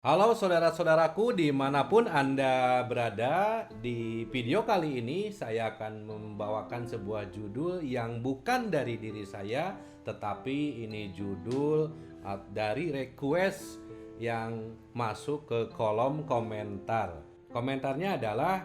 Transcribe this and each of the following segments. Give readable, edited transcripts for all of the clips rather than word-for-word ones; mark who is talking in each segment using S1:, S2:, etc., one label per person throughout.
S1: Halo saudara-saudaraku dimanapun Anda berada. Di video kali ini saya akan membawakan sebuah judul yang bukan dari diri saya, tetapi ini judul dari request yang masuk ke kolom komentar. Komentarnya adalah,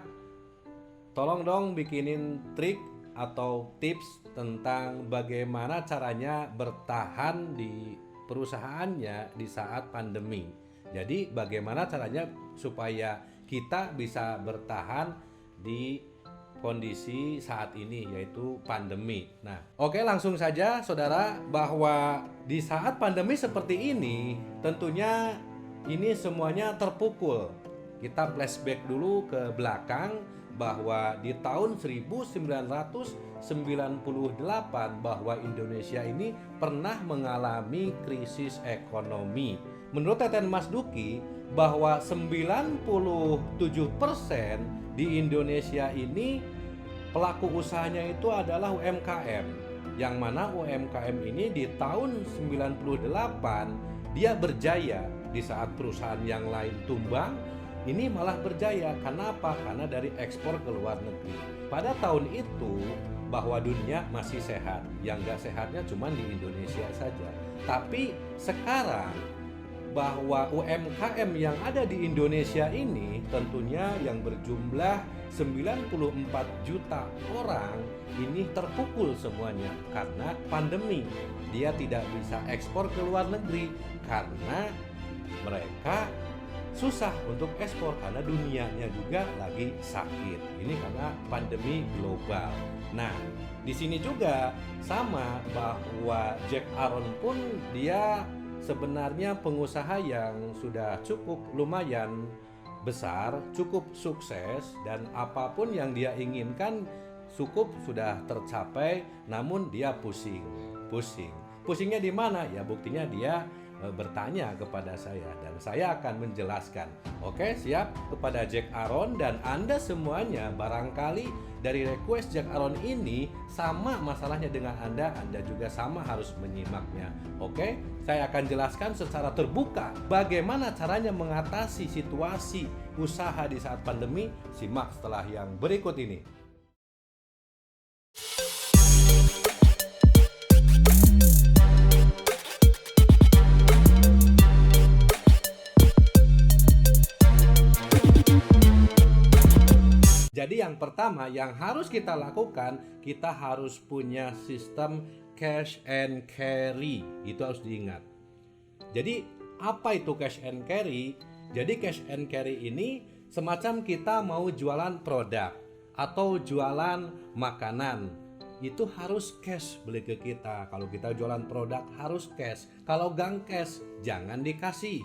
S1: tolong dong bikinin trik atau tips tentang bagaimana caranya bertahan di perusahaannya di saat pandemi. Jadi bagaimana caranya supaya kita bisa bertahan di kondisi saat ini, yaitu pandemi. Nah, oke, langsung saja saudara, bahwa di saat pandemi seperti ini tentunya ini semuanya terpukul. Kita flashback dulu ke belakang bahwa di tahun 1998 bahwa Indonesia ini pernah mengalami krisis ekonomi. Menurut Teten Mas Duki, bahwa 97% di Indonesia ini pelaku usahanya itu adalah UMKM. Yang mana UMKM ini di tahun 98 dia berjaya. Di saat perusahaan yang lain tumbang, ini malah berjaya. Karena apa? Karena dari ekspor ke luar negeri. Pada tahun itu bahwa dunia masih sehat. Yang gak sehatnya cuma di Indonesia saja. Tapi sekarang bahwa UMKM yang ada di Indonesia ini tentunya yang berjumlah 94 juta orang ini terpukul semuanya karena pandemi. Dia tidak bisa ekspor ke luar negeri karena mereka susah untuk ekspor karena dunianya juga lagi sakit. Ini karena pandemi global. Nah, di sini juga sama bahwa Jack Aaron pun dia sebenarnya pengusaha yang sudah cukup lumayan besar, cukup sukses, dan apapun yang dia inginkan cukup sudah tercapai, namun dia pusing. Pusingnya di mana? Ya buktinya dia bertanya kepada saya dan saya akan menjelaskan. Oke, siap, kepada Jack Aaron dan Anda semuanya, barangkali dari request Jack Aaron ini sama masalahnya dengan Anda juga sama harus menyimaknya. Oke, saya akan jelaskan secara terbuka bagaimana caranya mengatasi situasi usaha di saat pandemi. Simak setelah yang berikut ini. Jadi yang pertama yang harus kita lakukan, kita harus punya sistem cash and carry. Itu harus diingat. Jadi apa itu cash and carry? Jadi cash and carry ini semacam kita mau jualan produk atau jualan makanan. Itu harus cash beli ke kita. Kalau kita jualan produk harus cash. Kalau gang cash jangan dikasih.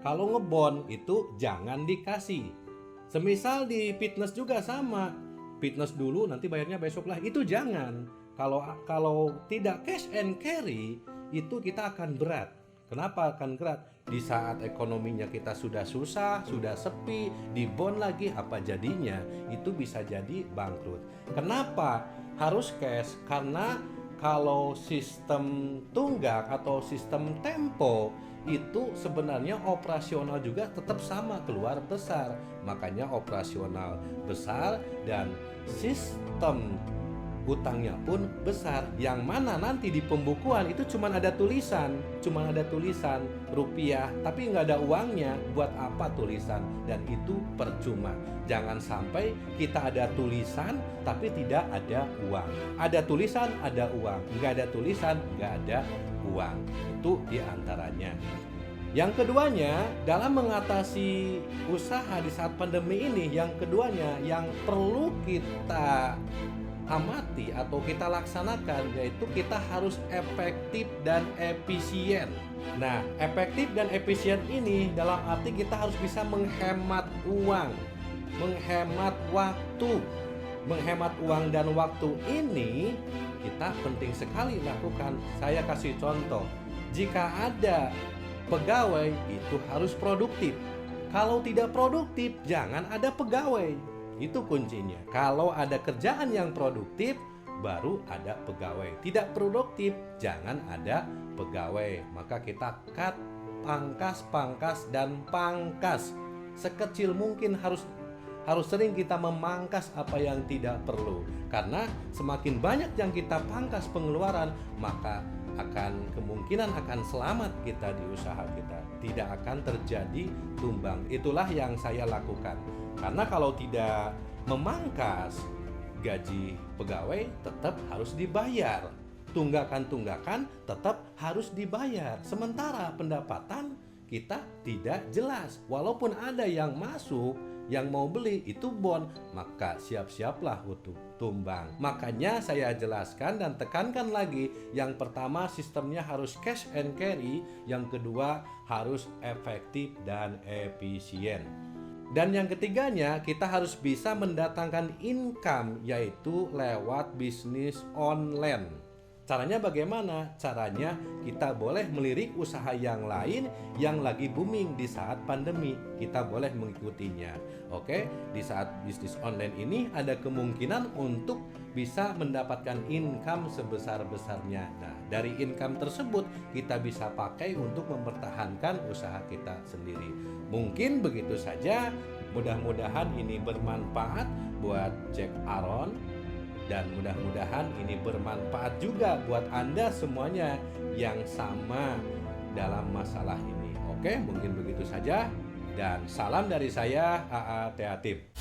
S1: Kalau ngebon itu jangan dikasih. Semisal di fitness juga sama, fitness dulu nanti bayarnya besok lah, itu jangan. Kalau tidak cash and carry itu kita akan berat. Kenapa akan berat? Di saat ekonominya kita sudah susah, sudah sepi, dibon lagi, apa jadinya? Itu bisa jadi bangkrut. Kenapa harus cash? Karena kalau sistem tunggak atau sistem tempo itu sebenarnya operasional juga tetap sama, keluar besar. Makanya operasional besar dan sistem utangnya pun besar. Yang mana nanti di pembukuan itu cuma ada tulisan rupiah, tapi nggak ada uangnya. Buat apa tulisan? Dan itu percuma. Jangan sampai kita ada tulisan tapi tidak ada uang. Ada tulisan, ada uang. Nggak ada tulisan, nggak ada uang. Itu diantaranya. Yang keduanya, dalam mengatasi usaha di saat pandemi ini, yang keduanya yang perlu kita amati atau kita laksanakan, yaitu kita harus efektif dan efisien. Nah, efektif dan efisien ini dalam arti kita harus bisa menghemat uang, menghemat waktu. Menghemat uang dan waktu ini kita penting sekali lakukan. Saya kasih contoh. Jika ada pegawai itu harus produktif. Kalau tidak produktif, jangan ada pegawai. Itu kuncinya. Kalau ada kerjaan yang produktif, baru ada pegawai. Tidak produktif, jangan ada pegawai. Maka kita cut pangkas, dan pangkas. Sekecil mungkin harus sering kita memangkas apa yang tidak perlu. Karena semakin banyak yang kita pangkas pengeluaran, maka kemungkinan akan selamat kita di usaha kita. Tidak akan terjadi tumbang. Itulah yang saya lakukan. Karena kalau tidak memangkas, gaji pegawai tetap harus dibayar. Tunggakan tetap harus dibayar. Sementara pendapatan kita tidak jelas. Walaupun ada yang masuk, yang mau beli itu bond, maka siap-siaplah untuk tumbang. Makanya saya jelaskan dan tekankan lagi, yang pertama sistemnya harus cash and carry, yang kedua harus efektif dan efisien. Dan yang ketiganya, kita harus bisa mendatangkan income, yaitu lewat bisnis online. Caranya bagaimana? Caranya kita boleh melirik usaha yang lain yang lagi booming di saat pandemi. Kita boleh mengikutinya. Oke, di saat bisnis online ini ada kemungkinan untuk bisa mendapatkan income sebesar-besarnya. Nah, dari income tersebut kita bisa pakai untuk mempertahankan usaha kita sendiri. Mungkin begitu saja. Mudah-mudahan ini bermanfaat buat Jack Aaron. Dan mudah-mudahan ini bermanfaat juga buat Anda semuanya yang sama dalam masalah ini. Oke, mungkin begitu saja. Dan salam dari saya, AA Teatip.